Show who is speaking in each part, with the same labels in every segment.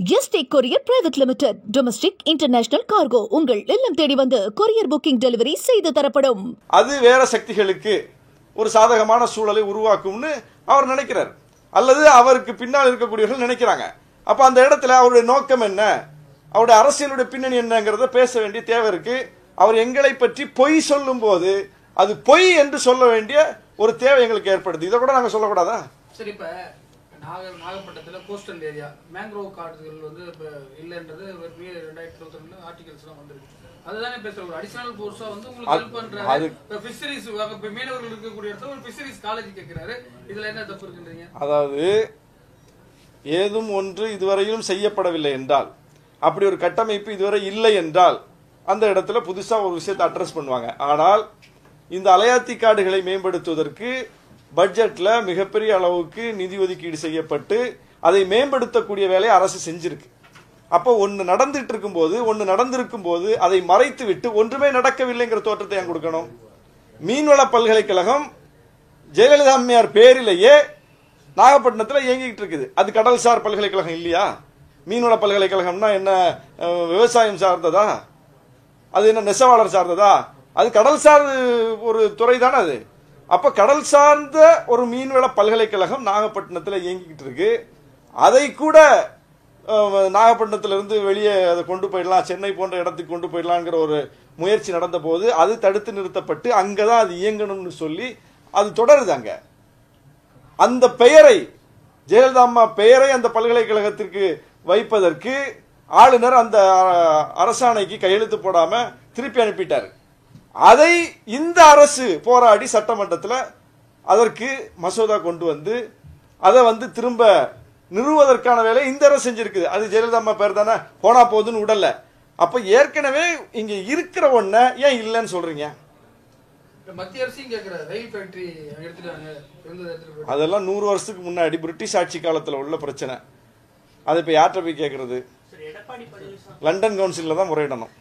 Speaker 1: Yesterday courier private limited. Domestic international cargo உங்கள் இல்லம் தேடி வந்து கொரியர் புக்கிங் டெலிவரி செய்து தரப்படும்.
Speaker 2: அது வேற சக்திகளுக்கு ஒரு சாதகமான சூழலை உருவாக்கும்னு அவர் நினைக்கிறார், அல்லது அவருக்கு பின்னால் இருக்கக்கூடியவர்கள் நினைக்கிறாங்க. அப்ப அந்த இடத்துல அவருடைய நோக்கம் என்ன, அவருடைய அரசியலுடைய பின்னணி என்னங்கிறத பேச வேண்டிய தேவை இருக்கு. அவர் எங்களை பற்றி பொய் சொல்லும் போது அது பொய் என்று சொல்ல வேண்டிய ஒரு தேவை எங்களுக்கு ஏற்படுது. இதை கூட நாங்க சொல்லக்கூடாதா?
Speaker 3: சரி, இப்ப நாகப்பட்டினத்தில் கோஸ்டல் ஏரியா மேங்க்ரோவ் காடுகள் வந்து இப்போ இல்லைன்றது 2022 ஆர்டிகல்ஸ்லாம் வந்துருக்கு. அதுதானே பேசுற ஒரு அடிஷனல் கோர்ஸா வந்து உங்களுக்கு ஹெல்ப் பண்றாரு. ஃபிஷரிஸ் மீனவர்கள் இருக்கக்கூடிய இடத்துல ஒரு ஃபிஷரிஸ் காலேஜ் கேட்கிறாரு. இதுல என்ன தப்பு இருக்குன்றீங்க?
Speaker 2: அதாவது ஏதும் ஒன்று இதுவரையிலும் செய்யப்படவில்லை என்றால், அப்படி ஒரு கட்டமைப்பு இதுவரை இல்லை என்றால் அந்த இடத்துல புதுசா ஒரு விஷயத்தை அட்ரஸ் பண்ணுவாங்க. ஆனால் இந்த அலையாத்தி காடுகளை மேம்படுத்துவதற்கு பட்ஜெட்ல மிகப்பெரிய அளவுக்கு நிதி ஒதுக்கீடு செய்யப்பட்டு அதை மேம்படுத்தக்கூடிய வேலையை அரசு செஞ்சிருக்கு. அப்போ ஒன்னு நடந்துட்டு இருக்கும் போது, ஒன்னு நடந்திருக்கும் போது அதை மறைத்து விட்டு ஒன்றுமே நடக்கவில்லைங்கிற தோற்றத்தை ஏன் கொடுக்கணும்? மீன்வள பல்கலைக்கழகம் ஜெயலலிதா அம்மையார் பேரிலேயே நாகப்பட்டினத்தில் இயங்கிட்டு இருக்குது. அது கடல்சார் பல்கலைக்கழகம் இல்லையா? மீன்வள பல்கலைக்கழகம்னா என்ன, விவசாயம் சார்ந்ததா? அது என்ன நெசவாளர் சார்ந்ததா? அது கடல் சார் ஒரு துறை தானே அது. அப்ப கடல் சார்ந்த ஒரு மீன்வள பல்கலைக்கழகம் நாகப்பட்டினத்தில் இயங்கிக்கிட்டு இருக்கு. அதை கூட நாகப்பட்டினத்திலிருந்து வெளியே அதை கொண்டு போயிடலாம், சென்னை போன்ற இடத்துக்கு கொண்டு போயிடலாங்கிற ஒரு முயற்சி நடந்த போது அது தடுத்து நிறுத்தப்பட்டு அங்கதான் அது இயங்கணும்னு சொல்லி அது தொடருது. அங்க அந்த பெயரை, ஜெயலலிதா அம்மா பெயரை அந்த பல்கலைக்கழகத்திற்கு வைப்பதற்கு ஆளுநர் அந்த அரசாணைக்கு கையெழுத்து போடாம திருப்பி அனுப்பிட்டார். அதை இந்த அரசு போராடி சட்டமன்றத்தில் அதற்கு மசோதா கொண்டு வந்து அதை வந்து திரும்ப நிறுவுவதற்கான வேலை இந்த அரசு செஞ்சிருக்குது. அது ஜெயலலிதா அம்மா பேர் தானே, போனா போதுன்னு உடல்ல. அப்ப ஏற்கனவே இங்க இருக்கிற ஒன்ன ஏன் இல்லைன்னு சொல்றீங்க?
Speaker 3: மத்திய அரசு ரயில் ஃபேக்டரி எடுத்துட்டாங்க.
Speaker 2: அதெல்லாம் 100 வருஷத்துக்கு முன்னாடி பிரிட்டிஷ் ஆட்சி காலத்தில் உள்ள பிரச்சனை. அதை இப்ப யார்கிட்ட போய் கேட்கறது? லண்டன் கவுன்சில்ல தான் முறையிடணும்.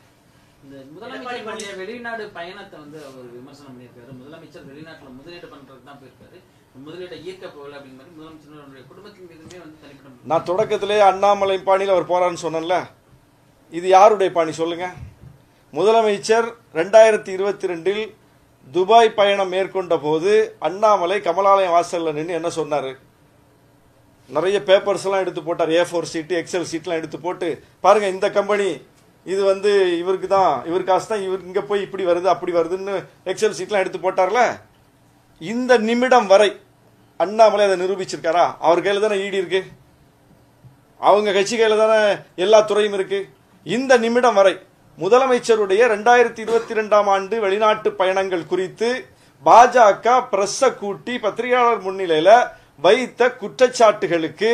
Speaker 4: முதலமைச்சர் வெளிநாடு பயணத்தை வந்து அவர் விமர்சனம் பண்ணியிருக்காரு. முதலமைச்சர் வெளிநாட்டுல முதலீடு பண்றதுக்கு தான் போயிருக்காரு, முதலீட்டை ஈர்க்க போகல அப்படிங்கிற மாதிரி முதலமைச்சருடைய குடும்பத்தின் மீதுமே வந்து தனிப்பட்ட.
Speaker 2: நான் தொடக்கத்திலே அண்ணாமலை பாணியில் அவர் போறான்னு சொன்னேன்ல, இது யாருடைய பாணி சொல்லுங்க? முதலமைச்சர் 2022 துபாய் பயணம் மேற்கொண்ட போது அண்ணாமலை கமலாலயம் வாசல்ல நின்று என்ன சொன்னாரு? நிறைய பேப்பர்ஸ் எல்லாம் எடுத்து போட்டார், A4 சீட்டு, எக்ஸல் சீட்லாம் எடுத்து போட்டு, பாருங்க இந்த கம்பெனி இது வந்து இவருக்கு தான், இவர் காசு தான், இவர் இங்க போய் இப்படி வருது அப்படி வருதுன்னு எக்ஸல் சீட்லாம் எடுத்து போட்டார்ல. இந்த நிமிடம் வரை அண்ணாமலை அதை நிரூபிச்சிருக்காரா? அவர் கையில தானே ஈடி இருக்கு, அவங்க கட்சி கையில தானே எல்லா துறையும் இருக்கு. இந்த நிமிடம் வரை முதலமைச்சருடைய 2022 ஆண்டு வெளிநாட்டு பயணங்கள் குறித்து பாஜக பிரஸ் கூட்டி பத்திரிகையாளர் முன்னிலையில வைத்த குற்றச்சாட்டுகளுக்கு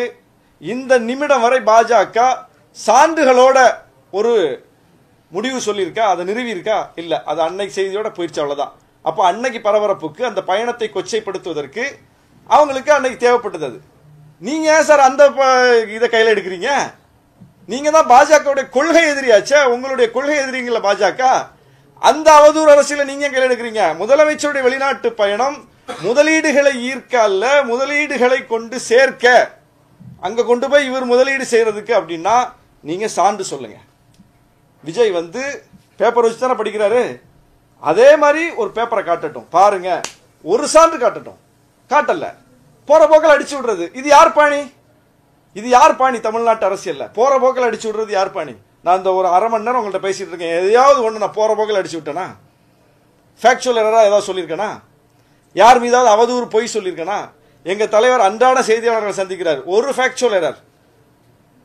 Speaker 2: இந்த நிமிடம் வரை பாஜக சான்றுகளோட ஒரு முடிவு சொல்லியிருக்கா? அதை நிறுவி இருக்கா? இல்ல, அது அன்னைக்கு செய்தியோட போயிடுச்சு, அவ்வளவுதான். அப்ப அன்னைக்கு பரபரப்புக்கு அந்த பயணத்தை கொச்சைப்படுத்துவதற்கு அவங்களுக்கு அன்னைக்கு தேவைப்பட்டது. அது நீங்க ஏன் சார் அந்த இதை கையில எடுக்கிறீங்க? நீங்க தான் பாஜகவுடைய கொள்கை எதிரியாச்சே, உங்களுடைய கொள்கை எதிரிங்கள பாஜக. அந்த அவதூறு அரசியல நீங்க கையில எடுக்கிறீங்க. முதலமைச்சருடைய வெளிநாட்டு பயணம் முதலீடுகளை ஈர்க்க அல்ல, முதலீடுகளை கொண்டு சேர்க்க. அங்க கொண்டு போய் இவர் முதலீடு செய்யறதுக்கு அப்படின்னா நீங்க சான்று சொல்லுங்க. விஜய் வந்து பேப்பர் வச்சு தானே படிக்கிறாரு, அதே மாதிரி ஒரு பேப்பரை காட்டட்டும், பாருங்க, ஒரு சான்று காட்டட்டும். காட்டல, போற போக்கில் அடிச்சு விடுறது. இது யார் பாணி? இது யார் பாணி? தமிழ்நாட்டு அரசியல்ல போற போக்கில் அடிச்சு விடுறது யார் பாணி? நான் இந்த ஒரு அரை மணி நேரம் உங்கள்கிட்ட பேசிட்டு இருக்கேன், எதையாவது ஒண்ணு நான் போற போக்கில் அடிச்சு விட்டேனா? ஃபேக்சுவல் எரரா ஏதாவது சொல்லியிருக்கேனா? யார் மீதாவது அவதூறு பொய் சொல்லியிருக்கேனா? எங்க தலைவர் அன்றாட செய்தியாளர்கள் சந்திக்கிறார், ஒரு ஃபேக்சுவல் எரர்,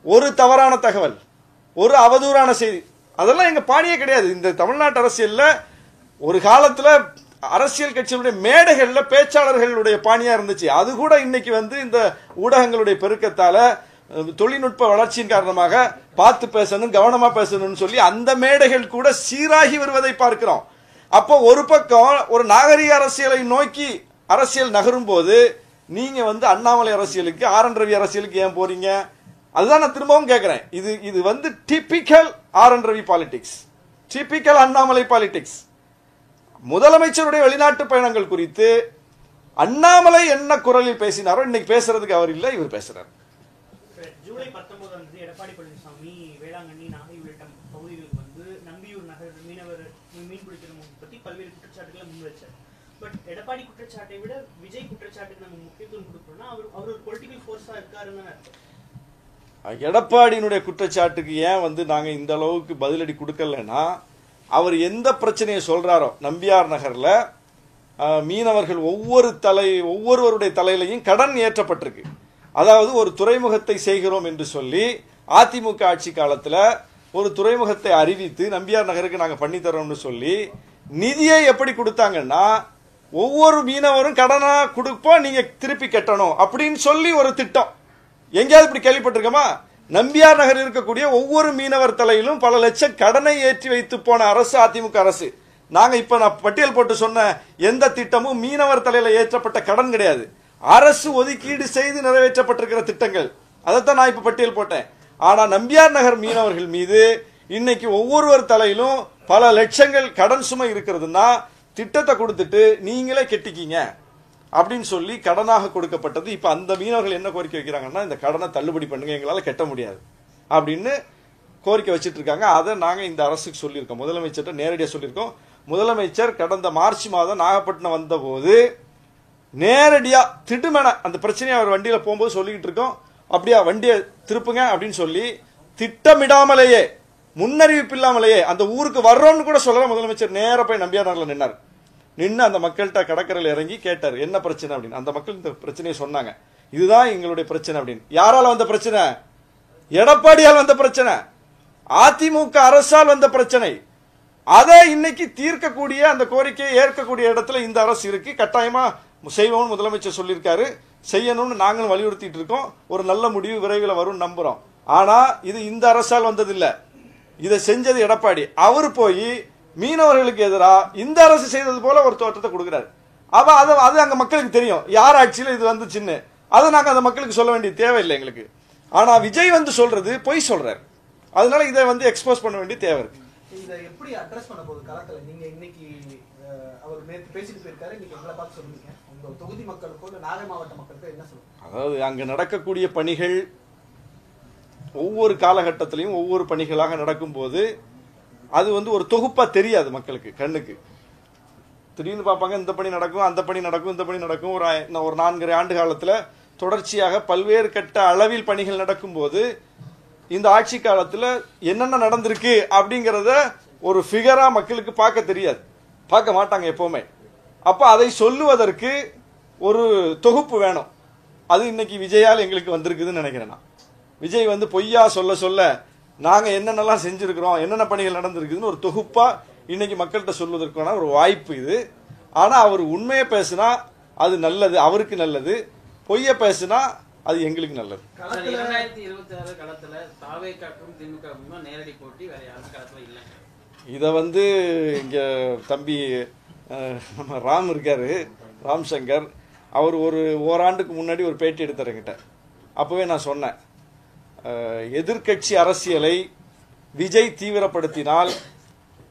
Speaker 2: ஒரு தவறான தகவல், ஒரு அவதூறான செய்தி, அதெல்லாம் எங்க பாணியே கிடையாது. இந்த தமிழ்நாட்டு அரசியல்ல ஒரு காலத்துல அரசியல் கட்சிகளுடைய மேடைகள்ல பேச்சாளர்களுடைய பாணியா இருந்துச்சு. அது கூட இன்னைக்கு வந்து இந்த ஊடகங்களுடைய பெருக்கத்தால, தொழில்நுட்ப வளர்ச்சியின் காரணமாக பார்த்து பேசணும், கவனமா பேசணும்னு சொல்லி அந்த மேடைகள் கூட சீராகி வருவதை பார்க்கிறோம். அப்போ ஒரு பக்கம் ஒரு நாகரிக அரசியலை நோக்கி அரசியல் நகரும் போது நீங்க வந்து அண்ணாமலை அரசியலுக்கு, RN ரவி அரசியலுக்கு ஏன் போறீங்க? அதுதான் நான் திரும்பவும் கேட்கிறேன். இது வந்து typical RN Ravi politics, typical Annamalai politics. முதலமைச்சருடைய வெளிநாட்டு பயணங்கள் குறித்து அண்ணாமலை என்ன குரலில் பேசினாரோ இன்னைக்கு பேசுறதுக்கு அவர் இல்லை, இவர் பேசுறார்.
Speaker 5: ஜூலை 19 எடப்பாடி பழனிசாமி வேளாங்கண்ணி, நாகை உள்ளிட்ட பகுதிகளுக்கு வந்து நம்பியூர் நகர் மீனவர் மீன் பிடிக்கிற பத்தி பல்வேறு குற்றச்சாட்டுகளை முன் வச்சார். பட் எடப்பாடி குற்றச்சாட்டை விட விஜய் குற்றச்சாட்டுக்கு நம்ம முக்கியத்துவம் கொடுக்கணும்னா அவர் ஒரு பொலிட்டிக்கல் ஃபோர்ஸா இருக்காருன்னு அர்த்தம்.
Speaker 2: எடப்பாடியினுடைய குற்றச்சாட்டுக்கு ஏன் வந்து நாங்க இந்த அளவுக்கு பதிலடி கொடுக்கலன்னா, அவர் எந்த பிரச்சனையை சொல்றாரோ, நம்பியார் நகர்ல மீனவர்கள் ஒவ்வொருவருடைய தலையிலையும் கடன் ஏற்றப்பட்டிருக்கு. அதாவது ஒரு துறைமுகத்தை செய்கிறோம் என்று சொல்லி அதிமுக ஆட்சி காலத்துல ஒரு துறைமுகத்தை அறிவித்து நம்பியார் நகருக்கு நாங்க பண்ணி தரோம்னு சொல்லி நிதியை எப்படி கொடுத்தாங்கன்னா, ஒவ்வொரு மீனவரும் கடனா கொடுப்போம், நீங்க திருப்பி கட்டணும் அப்படின்னு சொல்லி ஒரு திட்டம். எங்கேயாவது இப்படி கேள்விப்பட்டிருக்கோமா? நம்பியார் நகர் இருக்கக்கூடிய ஒவ்வொரு மீனவர் தலையிலும் பல லட்சம் கடனை ஏற்றி வைத்து போன அரசு அதிமுக அரசு. நாங்க இப்ப நான் பட்டியல் போட்டு சொன்ன எந்த திட்டமும் மீனவர் தலையில ஏற்றப்பட்ட கடன் கிடையாது, அரசு ஒதுக்கீடு செய்து நிறைவேற்றப்பட்டிருக்கிற திட்டங்கள். அதைத்தான் நான் இப்ப பட்டியல் போட்டேன். ஆனா நம்பியார் நகர் மீனவர்கள் மீது இன்னைக்கு ஒவ்வொருவர் தலையிலும் பல லட்சங்கள் கடன் சுமை இருக்கிறதுனா திட்டத்தை கொடுத்துட்டு நீங்களே கெட்டிக்கீங்க அப்படின்னு சொல்லி கடனாக கொடுக்கப்பட்டது. இப்ப அந்த மீனவர்கள் என்ன கோரிக்கை வைக்கிறாங்கன்னா, இந்த கடனை தள்ளுபடி பண்ணுங்க, எங்களால கட்ட முடியாது அப்படின்னு கோரிக்கை வச்சிட்டு இருக்காங்க. அதை நாங்க இந்த அரசுக்கு சொல்லியிருக்கோம், முதலமைச்சர்கிட்ட நேரடியாக சொல்லியிருக்கோம். முதலமைச்சர் கடந்த மார்ச் மாதம் நாகப்பட்டினம் வந்த போது நேரடியா திடுமென அந்த பிரச்சனையை அவர் வண்டியில போகும்போது சொல்லிக்கிட்டு இருக்கோம், அப்படியா வண்டியை திருப்புங்க அப்படின்னு சொல்லி திட்டமிடாமலேயே முன்னறிவிப்பு இல்லாமலேயே அந்த ஊருக்கு வர்றோம்னு கூட சொல்லல. முதலமைச்சர் நேர போய் நம்பியார் நகர்ல நின்று அந்த மக்கள்கிட்ட கடற்கரையில் இறங்கி கேட்டார் என்ன பிரச்சனை அப்படின்னு. அந்த மக்கள் இந்த பிரச்சனையை சொன்னாங்க, இதுதான் எங்களுடைய பிரச்சனை அப்படின்னு. யாரால வந்த பிரச்சனை? எடப்பாடியால் வந்த பிரச்சனை, அதிமுக அரசால் வந்த பிரச்சனை. அதை இன்னைக்கு தீர்க்கக்கூடிய அந்த கோரிக்கையை ஏற்கக்கூடிய இடத்துல இந்த அரசு இருக்கு. கட்டாயமா செய்வோம்னு முதலமைச்சர் சொல்லியிருக்காரு, செய்யணும்னு நாங்களும் வலியுறுத்திட்டு இருக்கோம். ஒரு நல்ல முடிவு விரைவில் வரும் நம்புறோம். ஆனா இது இந்த அரசால் வந்தது இல்ல, இதை செஞ்சது எடப்பாடி. அவர் போய் மீனவர்களுக்கு எதிராக இந்த அரசு செய்தது போல ஒரு தோற்றத்தை கொடுக்கிறார். அப்ப அது அங்க மக்களுக்கு தெரியும் யார் ஆட்சியில் இது வந்துச்சுன்னு. அதை நாங்க அந்த மக்களுக்கு சொல்ல வேண்டிய தேவையில்லை எங்களுக்கு. ஆனா விஜய் வந்து சொல்றது பொய் சொல்றாரு, அதனால இதை வந்து எக்ஸ்போஸ் பண்ண வேண்டிய தேவை இருக்கு.
Speaker 6: இதை எப்படி அட்ரஸ் பண்ண போகுது களத்துல? நீங்க இன்னைக்கு அவர் நேற்று பேசிட்டு போயிருக்காரு, நீங்க எங்களை பார்த்து சொல்லுங்க, உங்க தொகுதி மக்களுக்கோ இல்ல நாகை மாவட்ட மக்களுக்கோ என்ன சொல்லுங்க?
Speaker 2: அதாவது அங்க நடக்கக்கூடிய பணிகள் ஒவ்வொரு காலகட்டத்திலையும் ஒவ்வொரு பணிகளாக நடக்கும் போது அது வந்து ஒரு தொகுப்பா தெரியாது மக்களுக்கு கண்ணுக்கு. திடீர்னு பார்ப்பாங்க இந்த பணி நடக்கும், அந்த பணி நடக்கும், இந்த பணி நடக்கும். ஒரு 4 ஆண்டு காலத்துல தொடர்ச்சியாக பல்வேறு கட்ட அளவில் பணிகள் நடக்கும் போது இந்த ஆட்சி காலத்துல என்னென்ன நடந்திருக்கு அப்படிங்கறத ஒரு ஃபிகரா மக்களுக்கு பார்க்க தெரியாது, பார்க்க மாட்டாங்க எப்பவுமே. அப்ப அதை சொல்லுவதற்கு ஒரு தொகுப்பு வேணும். அது இன்னைக்கு விஜயால் எங்களுக்கு வந்திருக்குதுன்னு நினைக்கிறேன். நான் விஜய் வந்து பொய்யா சொல்ல நாங்க என்னென்னலாம் செஞ்சிருக்கிறோம், என்னென்ன பணிகள் நடந்திருக்குதுன்னு ஒரு தொகுப்பா இன்னைக்கு மக்கள்கிட்ட சொல்வதற்கான ஒரு வாய்ப்பு இது. ஆனா அவர் உண்மையை பேசினா அது நல்லது, அவருக்கு நல்லது. பொய்ய பேசினா அது எங்களுக்கு நல்லது.
Speaker 4: 2026 களத்துல தாவேகாக்கும் திமுகவுக்கும் நேரடி போட்டி, வேற யாரும் களத்துல இல்ல.
Speaker 2: இத வந்து இங்க தம்பி நம்ம ராம் இருக்காரு, ராம் சங்கர், அவர் ஓராண்டுக்கு முன்னாடி ஒரு பேட்டி எடுத்தார் என்கிட்ட. அப்பவே நான் சொன்னேன், எதிர்க்கட்சி அரசியலை விஜய் தீவிரப்படுத்தினால்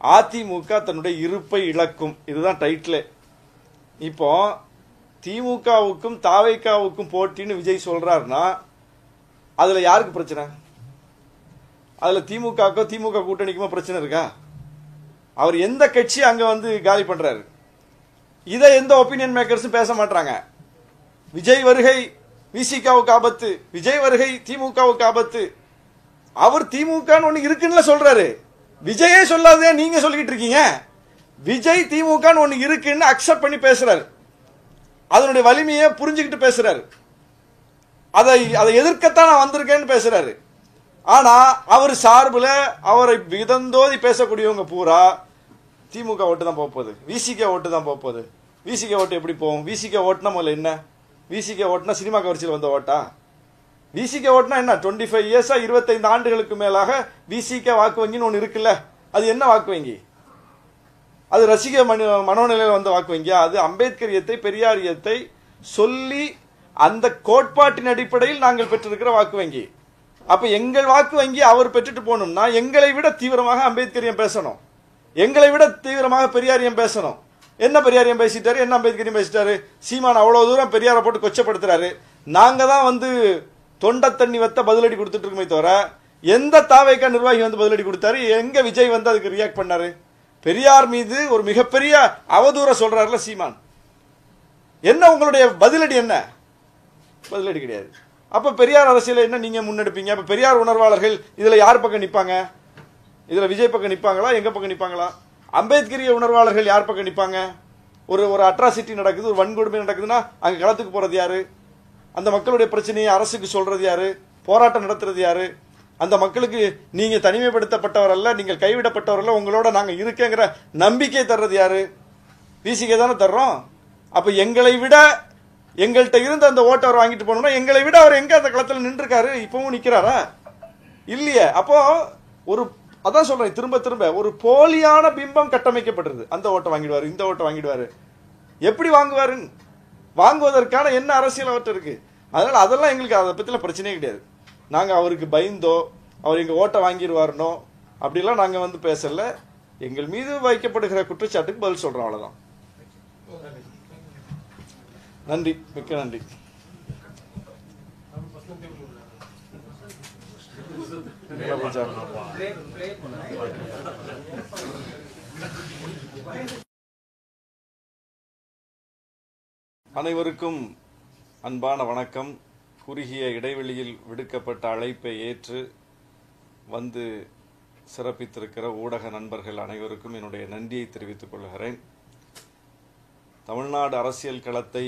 Speaker 2: அதிமுக தன்னுடைய இருப்பை இழக்கும். இதுதான் டைட்டில். இப்போ திமுகவுக்கும் தாவேகாவுக்கும் போட்டின்னு விஜய் சொல்றாருன்னா அதுல யாருக்கு பிரச்சனை? அதுல திமுக கூட்டணிக்குமா பிரச்சனை இருக்கா? அவர் எந்த கட்சி அங்க வந்து காலி பண்றாரு, இதை எந்த ஒப்பீனியன் மேக்கர்ஸும் பேச மாட்டாங்க. விஜய் வருகை விசிகாவுக்கு ஆபத்து, விஜய் வருகை திமுகவுக்கு ஆபத்து. அவர் திமுக ஒண்ணு இருக்குன்னு சொல்றாரு, விஜயே சொல்லாதே நீங்க சொல்லிட்டு இருக்கீங்க. விஜய் திமுக ஒண்ணு இருக்குன்னு அக்செப்ட் பண்ணி பேசுறாரு, அதனுடைய வலிமையை புரிஞ்சுக்கிட்டு பேசுறாரு. அதை எதிர்க்கத்தான் நான் வந்திருக்கேன்னு பேசுறாரு. ஆனா அவர் சார்புல அவரை விதந்தோதி பேசக்கூடியவங்க பூரா திமுக ஓட்டு தான் போகுது, விசிக ஓட்டு தான் போகுது. விசிக ஓட்டு எப்படி போகும்? விசிக ஓட்டுனா முதல்ல என்ன? விசிக ஓட்டுனா சினிமா கவர்ச்சியில் வந்த ஓட்டா? விசிக ஓட்டுனா என்ன? 25 இயர்ஸா 25 ஆண்டுகளுக்கு மேலாக விசிக வாக்கு வங்கின்னு ஒன்று இருக்குல்ல, அது என்ன வாக்கு வங்கி? அது ரசிக மனோநிலையில் வந்த வாக்கு வங்கியா? அது அம்பேத்கரியத்தை பெரியாரியத்தை சொல்லி அந்த கோட்பாட்டின் அடிப்படையில் நாங்கள் பெற்றிருக்கிற வாக்கு வங்கி. அப்ப எங்கள் வாக்கு வங்கி அவர் பெற்றுட்டு போகணும்னா எங்களை விட தீவிரமாக அம்பேத்கரியம் பேசணும், எங்களை விட தீவிரமாக பெரியாரியம் பேசணும். என்ன பெரியாரியம் பேசிட்டாரு, என்ன அம்பேத்கரியம் பேசிட்டாரு? சீமான் அவ்வளவு தூரம் பெரியாரை போட்டு கொச்சப்படுத்துறாரு. நாங்க தான் வந்து தொண்டை தண்ணி வத்த பதிலடி கொடுத்துட்டு இருக்குமே தவிர எந்த தாவேக்கா நிர்வாகி வந்து பதிலடி கொடுத்தாரு? எங்க விஜய் வந்து அதுக்கு ரியாக்ட் பண்ணாரு? பெரியார் மீது ஒரு மிகப்பெரிய அவதூற சொல்றாருல சீமான், என்ன உங்களுடைய பதிலடி? என்ன பதிலடி கிடையாது. அப்ப பெரியார் அரசியல என்ன நீங்க முன்னெடுப்பீங்க? அப்ப பெரியார் உணர்வாளர்கள் இதுல யார் பக்கம் நிப்பாங்க? இதுல விஜய் பக்கம் நிப்பாங்களா, எங்க பக்கம் நிப்பாங்களா? அம்பேத்கரிய உணர்வாளர்கள் யார் பக்கம் நிப்பாங்க? ஒரு அட்ராசிட்டி நடக்குது, ஒரு வன்கொடுமை நடக்குதுன்னா அங்க களத்துக்கு போறது யாரு? அந்த மக்களுடைய பிரச்சனையை அரசுக்கு சொல்றது யாரு? போராட்டம் நடத்துறது யாரு? அந்த மக்களுக்கு நீங்க தனிமைப்படுத்தப்பட்டவர் அல்ல, நீங்கள் கைவிடப்பட்டவர் அல்ல, உங்களோட நாங்க இருக்கேங்கிற நம்பிக்கை தர்றது யாரு? விசிகே தானே தர்றோம். அப்ப எங்களை விட எங்கள்கிட்ட இருந்து அந்த ஓட்டை அவர் வாங்கிட்டு போனோம்னா எங்களை விட அவர் எங்க அந்த களத்தில் நின்று இருக்காரு? இப்பவும் நிக்கிறாரா? இல்லையே. அப்போ ஒரு அதான் சொல்றேன், திரும்ப திரும்ப ஒரு போலியான பிம்பம் கட்டமைக்கப்படுறது. அந்த ஓட்டை வாங்கிடுவாரு, இந்த ஓட்டை வாங்கிடுவாரு. எப்படி வாங்குவாரு? வாங்குவதற்கான என்ன அரசியல் அவர்கிட்ட இருக்கு? அதனால அதெல்லாம் எங்களுக்கு அதை பத்தில பிரச்சனையே கிடையாது. நாங்க அவருக்கு பயந்தோ அவர் எங்க ஓட்டை வாங்கிடுவாருனோ அப்படிலாம் நாங்க வந்து பேசல. எங்கள் மீது வைக்கப்படுகிற குற்றச்சாட்டுக்கு பதில் சொல்றோம், அவ்வளவுதான். நன்றி, மிக்க நன்றி. அனைவருக்கும் அன்பான வணக்கம். குறுகிய இடைவெளியில் விடுக்கப்பட்ட அழைப்பை ஏற்று வந்து சிறப்பித்திருக்கிற ஊடக நண்பர்கள் அனைவருக்கும் என்னுடைய நன்றியை தெரிவித்துக் கொள்கிறேன். தமிழ்நாடு அரசியல் களத்தை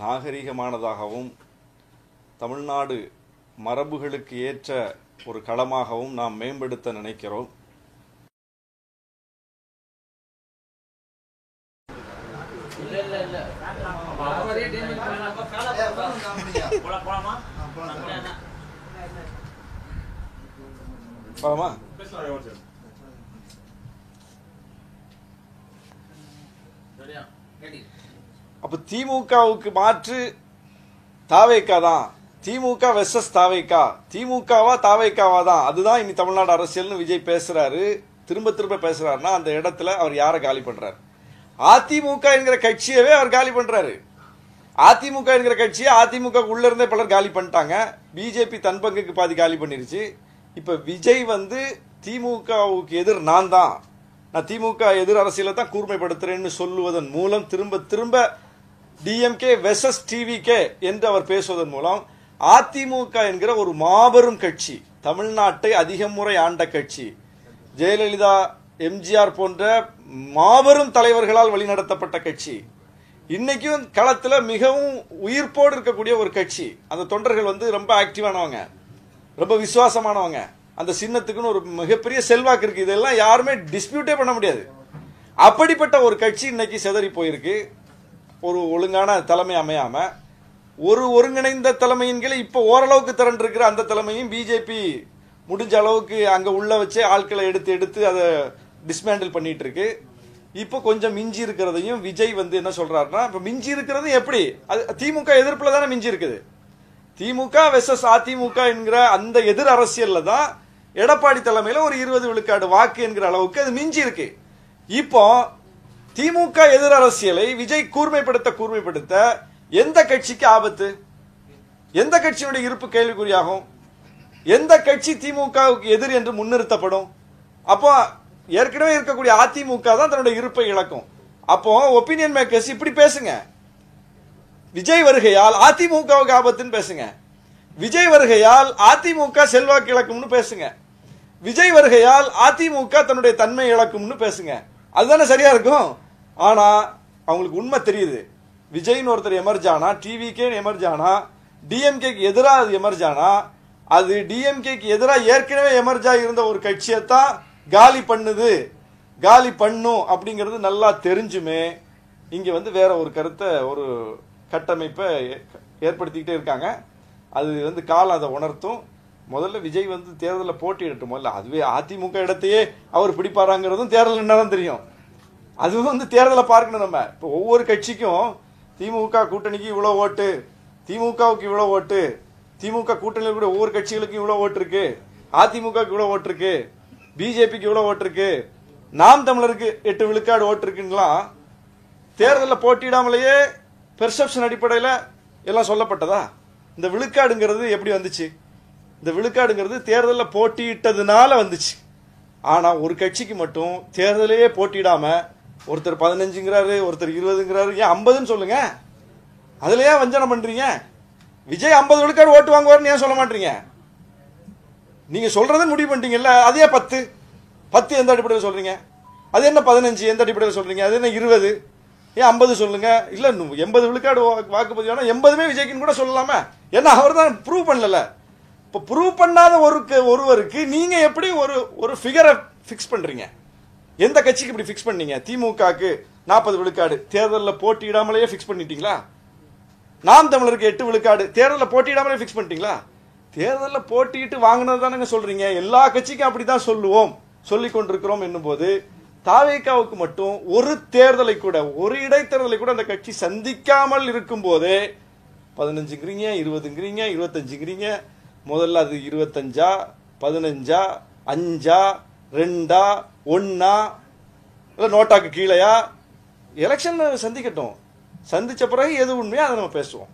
Speaker 2: நாகரிகமானதாகவும் தமிழ்நாடு மரபுகளுக்கு ஏற்ற ஒரு களமாகவும் நாம் மேம்படுத்த நினைக்கிறோம். அப்ப திமுகவுக்கு மாற்று தாவேக்கா தான். திமுக வெர்சஸ் தாவேக்கா, திமுகவா தாவேக்காவா தான். அதுதான் இனி தமிழ்நாடு அரசியல்னு விஜய் பேசுறாரு, திரும்ப திரும்ப பேசுறாருன்னா அந்த இடத்துல அவர் யாரை காலி பண்றாரு? அதிமுக என்கிற கட்சியவே அவர் காலி பண்றாரு. அதிமுக என்கிற கட்சியை அதிமுக உள்ள இருந்தே பலர் காலி பண்ணிட்டாங்க. பிஜேபி தன் பங்குக்கு பாதி காலி பண்ணிருச்சு. இப்ப விஜய் வந்து திமுகவுக்கு எதிர் நான் திமுக எதிர் அரசியலை தான் கூர்மைப்படுத்துறேன்னு சொல்லுவதன் மூலம் திரும்ப திரும்ப டிஎம்கே வெர்சஸ் டிவிகே என்று அவர் பேசுவதன் மூலம் அதிமுக என்கிற ஒரு மாபெரும் கட்சி, தமிழ்நாட்டை அதிக முறை ஆண்ட கட்சி, ஜெயலலிதா எம்ஜிஆர் போன்ற மாபெரும் தலைவர்களால் வழிநடத்தப்பட்ட கட்சி, இன்னைக்கும் களத்தில் மிகவும் உயிர்ப்போடு இருக்கக்கூடிய ஒரு கட்சி. அந்த தொண்டர்கள் வந்து ரொம்ப ஆக்டிவானவங்க, ரொம்ப விசுவாசமானவங்க. அந்த சின்னத்துக்குன்னு ஒரு மிகப்பெரிய செல்வாக்கு இருக்கு. இதெல்லாம் யாருமே டிஸ்பியூட்டே பண்ண முடியாது. அப்படிப்பட்ட ஒரு கட்சி இன்னைக்கு சிதறி போயிருக்கு. ஒரு ஒழுங்கான தலைமை அமையாம ஒரு ஒருங்கிணைந்த தலைமையின் கீழே இப்ப ஓரளவுக்கு திரண்டு இருக்கிற அந்த தலைமையும் பிஜேபி முடிஞ்ச அளவுக்கு அங்க உள்ள வச்சு ஆட்களை எடுத்து அதை டிஸ்மேண்டில் பண்ணிட்டு இருக்கு. இப்போ கொஞ்சம் மிஞ்சி இருக்கிறதையும் விஜய் வந்து என்ன சொல்றாருன்னா, இப்ப மிஞ்சி இருக்கிறது எப்படி? திமுக எதிர்ப்புல தானே மிஞ்சி இருக்குது. திமுக வெர்சஸ் அதிமுக என்கிற அந்த எதிர் அரசியல்ல தான் எடப்பாடி தலைமையில ஒரு 20 விழுக்காடு வாக்கு என்கிற அளவுக்கு அது மிஞ்சி இருக்கு. இப்போ திமுக எதிர் அரசியலை விஜய் கூர்மைப்படுத்த எந்த கட்சிக்கு ஆபத்து? எந்த கட்சியினுடைய இருப்பு கேள்விக்குறியாகும்? எந்த கட்சி திமுகவுக்கு எதிர் என்று முன்னிறுத்தப்படும்? அப்போ ஏற்கனவே இருக்கக்கூடிய அதிமுக தான் தன்னுடைய இருப்பை இழக்கும். அப்போ ஒப்பீனியன் மேக்கர்ஸ் இப்படி பேசுங்க. விஜய் வருகையால் அதிமுகவுக்கு ஆபத்துன்னு பேசுங்க. விஜய் வருகையால் அதிமுக செல்வாக்கு இழக்கும்னு பேசுங்க. விஜய் வருகையால் அதிமுக தன்னுடைய தன்மை இழக்கும்னு பேசுங்க. அதுதானே சரியா இருக்கும். ஆனா அவங்களுக்கு உண்மை தெரியுது. விஜய்னு ஒருத்தர் எமர்ஜானா, டிவிகே எமர்ஜானா, டிஎம்கேக்கு எதிராக எமர்ஜானா, அது டிஎம்கேக்கு எதிராக ஏற்கனவே எமர்ஜா இருந்த ஒரு கட்சியைத்தான் காலி பண்ணும் அப்படிங்கிறது நல்லா தெரிஞ்சுமே இங்க வந்து வேற ஒரு கருத்தை, ஒரு கட்டமைப்பை ஏற்படுத்திக்கிட்டே இருக்காங்க. அது வந்து காலம் அதை உணர்த்தும். முதல்ல விஜய் வந்து தேர்தலில் போட்டியிடட்டும். முதல்ல அதுவே அதிமுக இடத்தையே அவர் பிடிப்பாராங்கிறதும் தேர்தல் என்னதான் தெரியும். அதுவும் வந்து தேர்தலை பார்க்கணும். நம்ம இப்போ ஒவ்வொரு கட்சிக்கும் திமுக கூட்டணிக்கு இவ்வளவு ஓட்டு, திமுகவுக்கு இவ்வளவு ஓட்டு, திமுக கூட்டணியில் கூட ஒவ்வொரு கட்சிகளுக்கும் இவ்வளவு ஓட்டு இருக்கு, அதிமுகவுக்கு இவ்வளவு ஓட்டு இருக்கு, பிஜேபிக்கு இவ்வளவு ஓட்டு இருக்கு, நாம் தமிழருக்கு 8 விழுக்காடு ஓட்டு இருக்குங்களாம் தேர்தலில் போட்டியிடாமலேயே பெர்செப்ஷன் அடிப்படையில் எல்லாம் சொல்லப்பட்டதா? இந்த விழுக்காடுங்கிறது எப்படி வந்துச்சு? இந்த விழுக்காடுங்கிறது தேர்தலில் போட்டியிட்டதுனால வந்துச்சு. ஆனா ஒரு கட்சிக்கு மட்டும் தேர்தலையே போட்டியிடாம ஒருத்தர் 15ங்கிறாரு, ஒருத்தர் 20ங்கிறாரு, ஏன் 50ன்னு சொல்லுங்க. அதுல ஏன் வஞ்சனம் பண்றீங்க? விஜய் 50 விழுக்காடு ஓட்டு வாங்குவார்னு ஏன் சொல்ல மாட்டீங்க? நீங்க சொல்றதை முடிவு பண்ணிட்டீங்கல்ல, அதே 10 எந்த அடிப்படையில் சொல்றீங்க? அது என்ன 15 எந்த அடிப்படையில் சொல்றீங்க? அது என்ன 20? ஏன் 50 சொல்லுங்க? இல்ல 80 விழுக்காடு வாக்குப்பதிவான 80மே விஜய்க்குன்னு கூட சொல்லலாமே. ஏன்னா அவர் தான் ப்ரூவ் பண்ணல. இப்போ ப்ரூவ் பண்ணாத ஒருவருக்கு நீங்க எப்படி ஒரு ஃபிகரை ஃபிக்ஸ் பண்றீங்க? எந்த கட்சிக்கு இப்படி ஃபிக்ஸ் பண்ணீங்க? திமுகக்கு 40 விழுக்காடு தேர்தலில் போட்டியிடாமலேயே ஃபிக்ஸ் பண்ணிட்டீங்களா? நாம் தமிழருக்கு 8 விழுக்காடு தேர்தலில் போட்டியிடாமலே ஃபிக்ஸ் பண்ணிட்டீங்களா? தேர்தலில் போட்டியிட்டு வாங்கினது தானே சொல்றீங்க. எல்லா கட்சிக்கும் அப்படிதான் சொல்லுவோம், சொல்லிக் கொண்டிருக்கிறோம் என்னும் போது தாவேகாவுக்கு மட்டும் ஒரு தேர்தலை கூட, ஒரு இடைத்தேர்தலை கூட அந்த கட்சி சந்திக்காமல் இருக்கும் போதே 15ங்கிறீங்க, 20ங்கிறீங்க, 25ங்கிறீங்க. முதல்ல அது 25, 15, 5, 2, 1 இல்ல நோட்டாக்கு கீழையா? எலெக்ஷன் சந்திக்கட்டும். சந்திச்ச பிறகு எது உண்மையோ அதை நம்ம பேசுவோம்.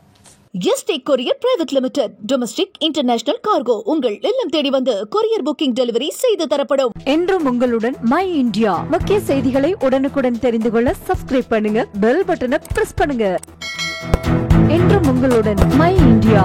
Speaker 1: எஸ்டேக் courier private limited domestic international cargo உங்கள் இல்லம் தேடி வந்து கொரியர் புக்கிங் டெலிவரி செய்து தரப்படும்.
Speaker 7: என்றும் உங்களுடன் மை இந்தியா. முக்கிய செய்திகளை உடனுக்குடன் தெரிந்து கொள்ள சப்ஸ்கிரைப் பண்ணுங்க, பெல் பட்டனை பிரஸ் பண்ணுங்க. என்றும் உங்களுடன் மை இந்தியா.